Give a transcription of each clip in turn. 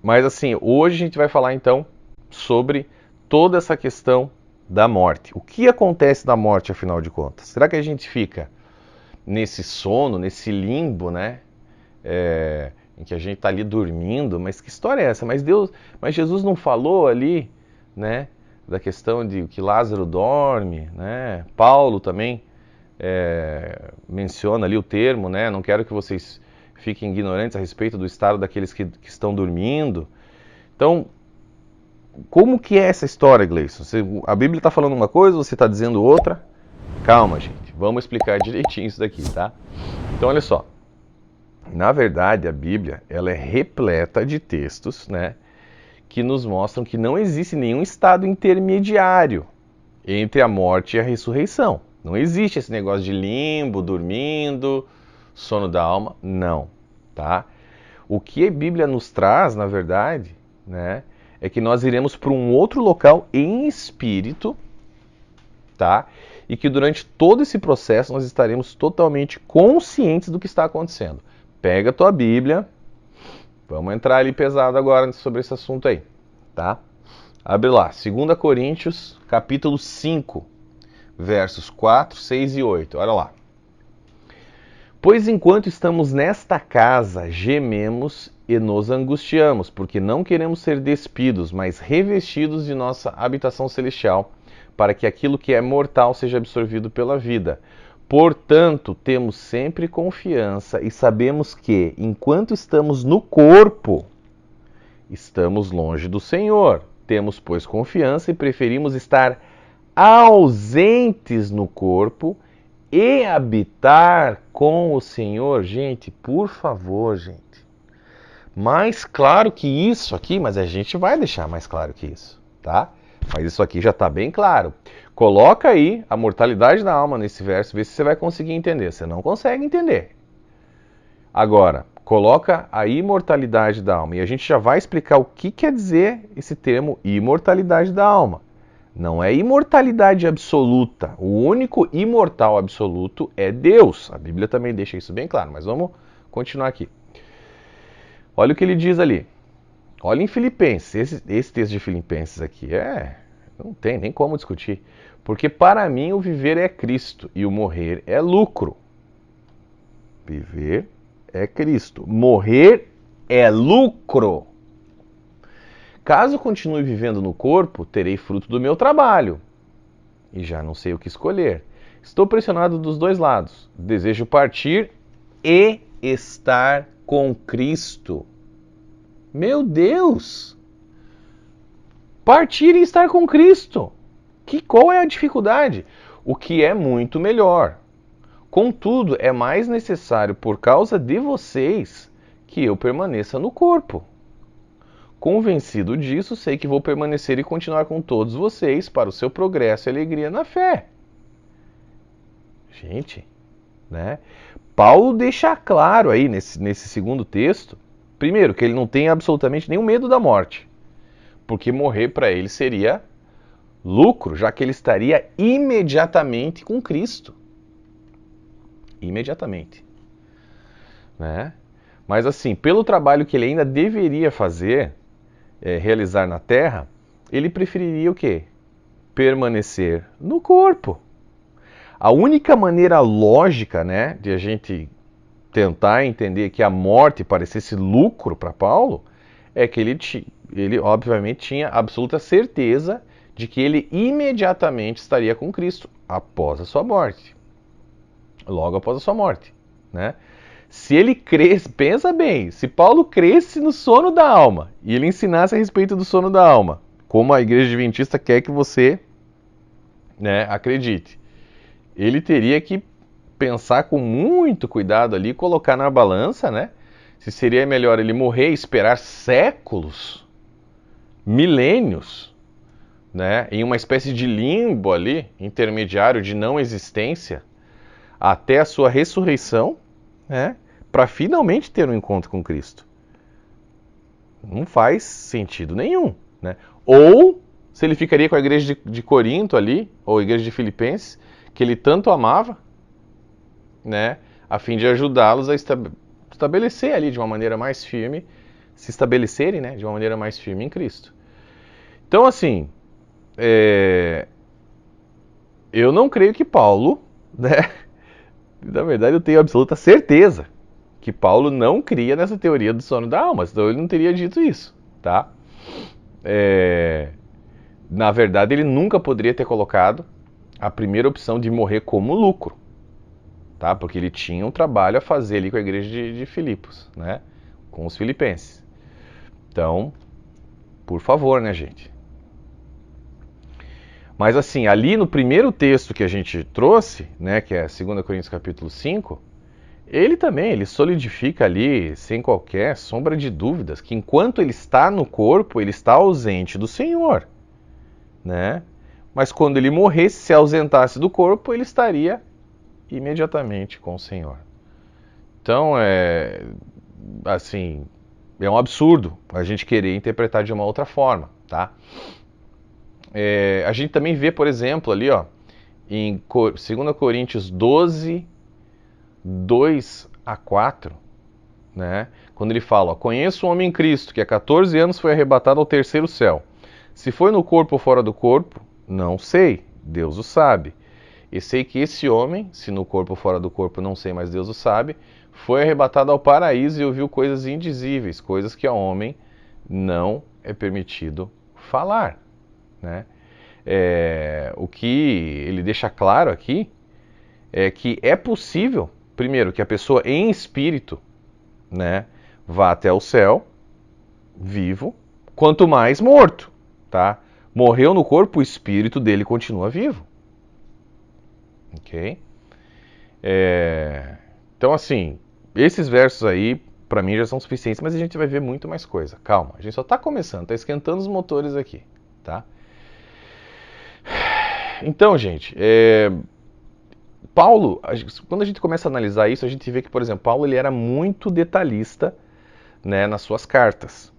Mas assim, hoje a gente vai falar então sobre toda essa questão da morte. O que acontece na morte, afinal de contas? Será que a gente fica nesse sono, nesse limbo, né? Em que a gente está ali dormindo, mas que história é essa? Mas Jesus não falou ali, né? Da questão de que Lázaro dorme, né? Paulo também menciona ali o termo, né? Não quero que vocês fiquem ignorantes a respeito do estado daqueles que estão dormindo. Então, como que é essa história, Gleison? A Bíblia está falando uma coisa, você está dizendo outra? Calma, gente. Vamos explicar direitinho isso daqui, tá? Então, olha só. Na verdade, a Bíblia ela é repleta de textos, né, que nos mostram que não existe nenhum estado intermediário entre a morte e a ressurreição. Não existe esse negócio de limbo, dormindo, sono da alma. Não, tá? O que a Bíblia nos traz, na verdade, né, é que nós iremos para um outro local em espírito, tá? E que durante todo esse processo nós estaremos totalmente conscientes do que está acontecendo. Pega a tua Bíblia, vamos entrar ali pesado agora sobre esse assunto aí, tá? Abre lá, 2 Coríntios, capítulo 5, versos 4, 6 e 8, olha lá. Pois enquanto estamos nesta casa, gememos e nos angustiamos, porque não queremos ser despidos, mas revestidos de nossa habitação celestial, para que aquilo que é mortal seja absorvido pela vida. Portanto, temos sempre confiança e sabemos que, enquanto estamos no corpo, estamos longe do Senhor. Temos, pois, confiança e preferimos estar ausentes no corpo e habitar com o Senhor. Gente, por favor, gente. Mais claro que isso aqui, mas a gente vai deixar mais claro que isso, tá? Mas isso aqui já está bem claro. Coloca aí a mortalidade da alma nesse verso, vê se você vai conseguir entender. Você não consegue entender. Agora, coloca a imortalidade da alma. E a gente já vai explicar o que quer dizer esse termo imortalidade da alma. Não é imortalidade absoluta. O único imortal absoluto é Deus. A Bíblia também deixa isso bem claro, mas vamos continuar aqui. Olha o que ele diz ali. Olha em Filipenses, esse texto de Filipenses aqui não tem nem como discutir. Porque para mim o viver é Cristo e o morrer é lucro. Viver é Cristo. Morrer é lucro. Caso continue vivendo no corpo, terei fruto do meu trabalho. E já não sei o que escolher. Estou pressionado dos dois lados. Desejo partir e estar com Cristo. Meu Deus! Partir e estar com Cristo. Qual é a dificuldade? O que é muito melhor. Contudo, é mais necessário por causa de vocês que eu permaneça no corpo. Convencido disso, sei que vou permanecer e continuar com todos vocês para o seu progresso e alegria na fé. Gente, né? Paulo deixa claro aí nesse segundo texto, primeiro, que ele não tem absolutamente nenhum medo da morte, porque morrer para ele seria lucro, já que ele estaria imediatamente com Cristo. Imediatamente. Né? Mas assim, pelo trabalho que ele ainda deveria fazer, realizar na Terra, ele preferiria o quê? Permanecer no corpo. A única maneira lógica, né, de a gente tentar entender que a morte parecesse lucro para Paulo, é que ele obviamente tinha absoluta certeza de que ele imediatamente estaria com Cristo após a sua morte. Logo após a sua morte, né? Se ele cresce, pensa bem, se Paulo cresce no sono da alma e ele ensinasse a respeito do sono da alma, como a igreja adventista quer que você, né, acredite, ele teria que pensar com muito cuidado ali, colocar na balança, né, se seria melhor ele morrer e esperar séculos, milênios, né, em uma espécie de limbo ali, intermediário de não existência, até a sua ressurreição, né, para finalmente ter um encontro com Cristo. Não faz sentido nenhum. Né? Ou se ele ficaria com a igreja de Corinto ali, ou a igreja de Filipenses, que ele tanto amava, né, a fim de ajudá-los a estabelecer ali de uma maneira mais firme se estabelecerem, né, de uma maneira mais firme em Cristo. Então, assim, eu não creio que Paulo, né, na verdade eu tenho absoluta certeza que Paulo não cria nessa teoria do sono da alma, senão ele não teria dito isso, tá? Na verdade, ele nunca poderia ter colocado a primeira opção de morrer como lucro, tá? Porque ele tinha um trabalho a fazer ali com a igreja de Filipos, né? Com os filipenses. Então, por favor, né, gente? Mas assim, ali no primeiro texto que a gente trouxe, né, que é 2 Coríntios capítulo 5, ele solidifica ali, sem qualquer sombra de dúvidas, que enquanto ele está no corpo, ele está ausente do Senhor, né? Mas quando ele morresse, se ausentasse do corpo, ele estaria imediatamente com o Senhor. Então, assim, é um absurdo a gente querer interpretar de uma outra forma, tá? A gente também vê, por exemplo, ali, ó, em 2 Coríntios 12, 2 a 4, né? Quando ele fala, ó, conheço um homem em Cristo que há 14 anos foi arrebatado ao terceiro céu. Se foi no corpo ou fora do corpo, não sei, Deus o sabe. E sei que esse homem, se no corpo ou fora do corpo, não sei, mas Deus o sabe, foi arrebatado ao paraíso e ouviu coisas indizíveis, coisas que ao homem não é permitido falar, né? O que ele deixa claro aqui é que é possível, primeiro, que a pessoa em espírito, né, vá até o céu, vivo, quanto mais morto, tá? Morreu no corpo, o espírito dele continua vivo. Ok? Então, assim, esses versos aí, pra mim, já são suficientes, mas a gente vai ver muito mais coisa. Calma, a gente só tá começando, tá esquentando os motores aqui, tá? Então, gente, Paulo, quando a gente começa a analisar isso, a gente vê que, por exemplo, Paulo ele era muito detalhista, né, nas suas cartas.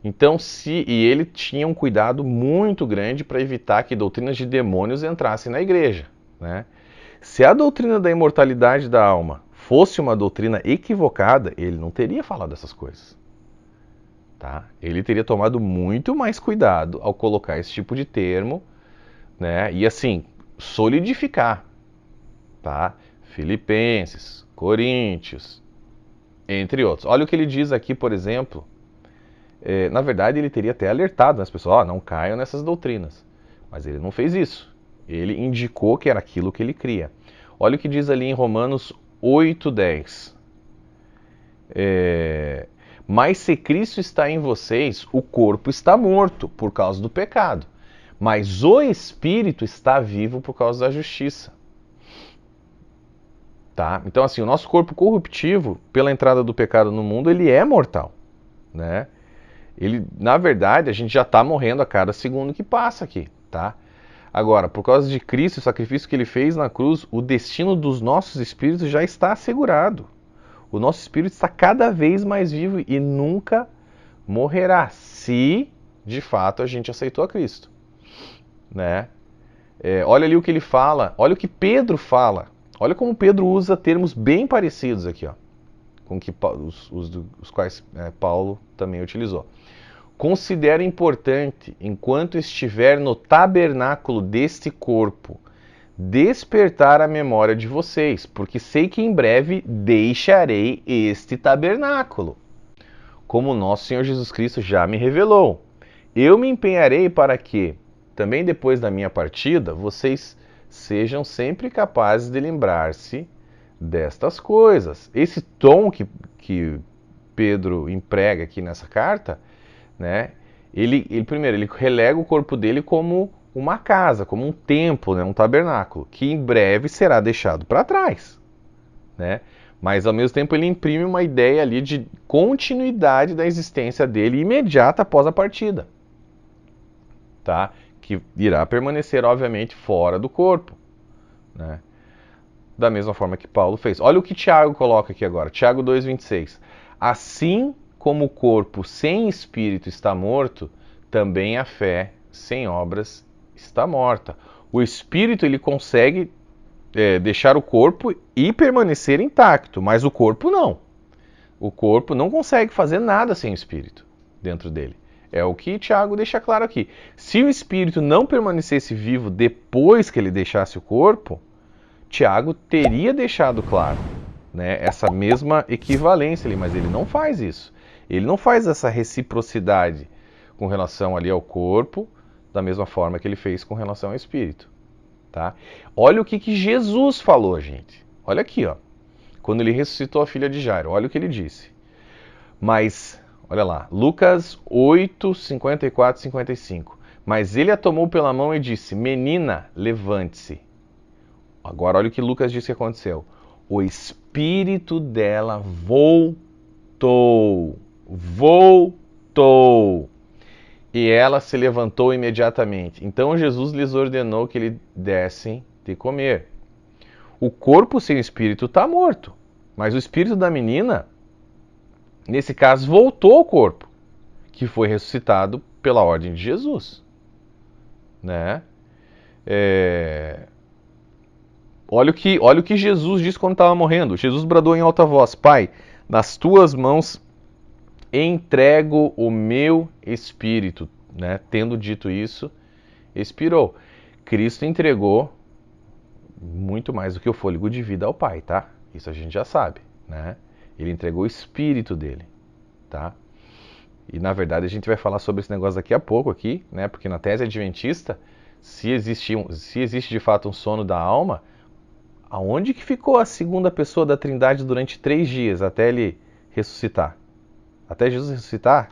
Então, e ele tinha um cuidado muito grande para evitar que doutrinas de demônios entrassem na igreja, né? Se a doutrina da imortalidade da alma fosse uma doutrina equivocada, ele não teria falado essas coisas, tá? Ele teria tomado muito mais cuidado ao colocar esse tipo de termo, né? E assim, solidificar, tá? Filipenses, Coríntios, entre outros. Olha o que ele diz aqui, por exemplo. Na verdade, ele teria até alertado as pessoas, não caiam nessas doutrinas. Mas ele não fez isso. Ele indicou que era aquilo que ele cria. Olha o que diz ali em Romanos 8:10. Mas se Cristo está em vocês, o corpo está morto por causa do pecado. Mas o Espírito está vivo por causa da justiça. Tá? Então, assim, o nosso corpo corruptivo, pela entrada do pecado no mundo, ele é mortal, né? Na verdade, a gente já está morrendo a cada segundo que passa aqui, tá? Agora, por causa de Cristo, o sacrifício que ele fez na cruz, o destino dos nossos espíritos já está assegurado. O nosso espírito está cada vez mais vivo e nunca morrerá, se de fato a gente aceitou a Cristo, né? Olha ali o que ele fala, olha o que Pedro fala. Olha como Pedro usa termos bem parecidos aqui, ó, com que os quais Paulo também utilizou. Considero importante, enquanto estiver no tabernáculo deste corpo, despertar a memória de vocês, porque sei que em breve deixarei este tabernáculo, como nosso Senhor Jesus Cristo já me revelou. Eu me empenharei para que, também depois da minha partida, vocês sejam sempre capazes de lembrar-se destas coisas. Esse tom que Pedro emprega aqui nessa carta, né, primeiro, ele relega o corpo dele como uma casa, como um templo, né, um tabernáculo, que em breve será deixado para trás, né? Mas ao mesmo tempo ele imprime uma ideia ali de continuidade da existência dele imediata após a partida, tá? Que irá permanecer, obviamente, fora do corpo, né? Da mesma forma que Paulo fez. Olha o que Tiago coloca aqui agora, Tiago 2,26. Assim como o corpo sem espírito está morto, também a fé sem obras está morta. O espírito ele consegue deixar o corpo e permanecer intacto, mas o corpo não, O corpo não consegue fazer nada sem o espírito dentro dele. É o que Tiago deixa claro aqui. Se o espírito não permanecesse vivo depois que ele deixasse o corpo, Tiago teria deixado claro, né, essa mesma equivalência ali, mas ele não faz isso. Ele não faz essa reciprocidade com relação ali ao corpo, da mesma forma que ele fez com relação ao espírito. Tá? Olha o que Jesus falou, gente. Olha aqui, ó. Quando ele ressuscitou a filha de Jairo, olha o que ele disse. Mas, olha lá, Lucas 8, 54 e 55. Mas ele a tomou pela mão e disse: menina, levante-se. Agora olha o que Lucas disse que aconteceu. O espírito dela voltou. E ela se levantou imediatamente. Então Jesus lhes ordenou que lhe dessem de comer. O corpo sem o espírito está morto, mas o espírito da menina, nesse caso, voltou ao corpo, que foi ressuscitado pela ordem de Jesus. Né? Olha o que Jesus disse quando estava morrendo. Jesus bradou em alta voz: Pai, nas tuas mãos entrego o meu espírito. Né? Tendo dito isso, expirou. Cristo entregou muito mais do que o fôlego de vida ao Pai, tá? Isso a gente já sabe, né? Ele entregou o espírito dele, tá? E na verdade a gente vai falar sobre esse negócio daqui a pouco aqui, né? Porque na tese adventista, se existe de fato um sono da alma, aonde que ficou a segunda pessoa da Trindade durante 3 dias até ele ressuscitar? Até Jesus ressuscitar?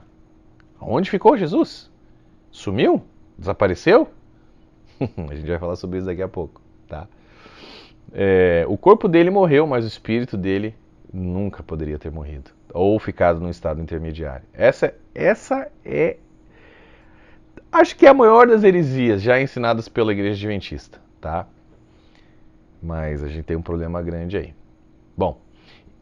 Aonde ficou Jesus? Sumiu? Desapareceu? A gente vai falar sobre isso daqui a pouco, tá? O corpo dele morreu, mas o espírito dele nunca poderia ter morrido ou ficado num estado intermediário. Essa é, acho que é a maior das heresias já ensinadas pela Igreja Adventista, tá? Mas a gente tem um problema grande aí. Bom,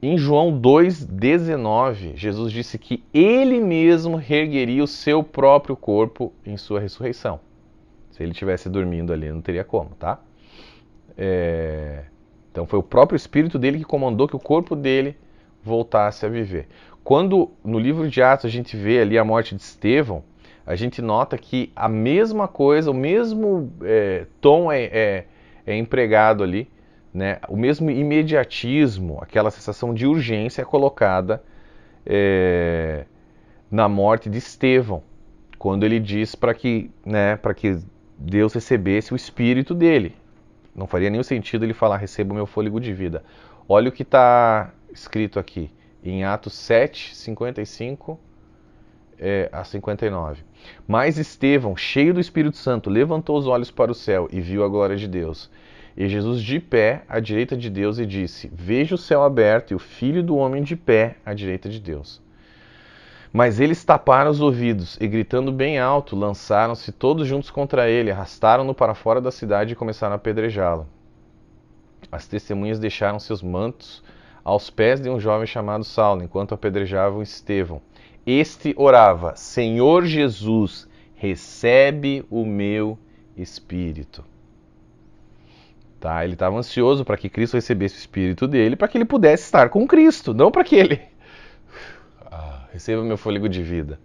em João 2,19, Jesus disse que ele mesmo reergueria o seu próprio corpo em sua ressurreição. Se ele estivesse dormindo ali, não teria como, tá? Então foi o próprio espírito dele que comandou que o corpo dele voltasse a viver. Quando no livro de Atos a gente vê ali a morte de Estevão, a gente nota que a mesma coisa, o mesmo tom é empregado ali, né? O mesmo imediatismo, aquela sensação de urgência é colocada na morte de Estevão, quando ele diz para que Deus recebesse o espírito dele. Não faria nenhum sentido ele falar: receba o meu fôlego de vida. Olha o que está escrito aqui, em Atos 7, 55 a 59. Mas Estevão, cheio do Espírito Santo, levantou os olhos para o céu e viu a glória de Deus. E Jesus de pé à direita de Deus e disse: vejo o céu aberto e o Filho do Homem de pé à direita de Deus. Mas eles taparam os ouvidos e, gritando bem alto, lançaram-se todos juntos contra ele, arrastaram-no para fora da cidade e começaram a apedrejá-lo. As testemunhas deixaram seus mantos aos pés de um jovem chamado Saulo, enquanto apedrejavam Estevão. Este orava: Senhor Jesus, recebe o meu espírito. Tá? Ele estava ansioso para que Cristo recebesse o espírito dele, para que ele pudesse estar com Cristo, não para que ele receba meu fôlego de vida.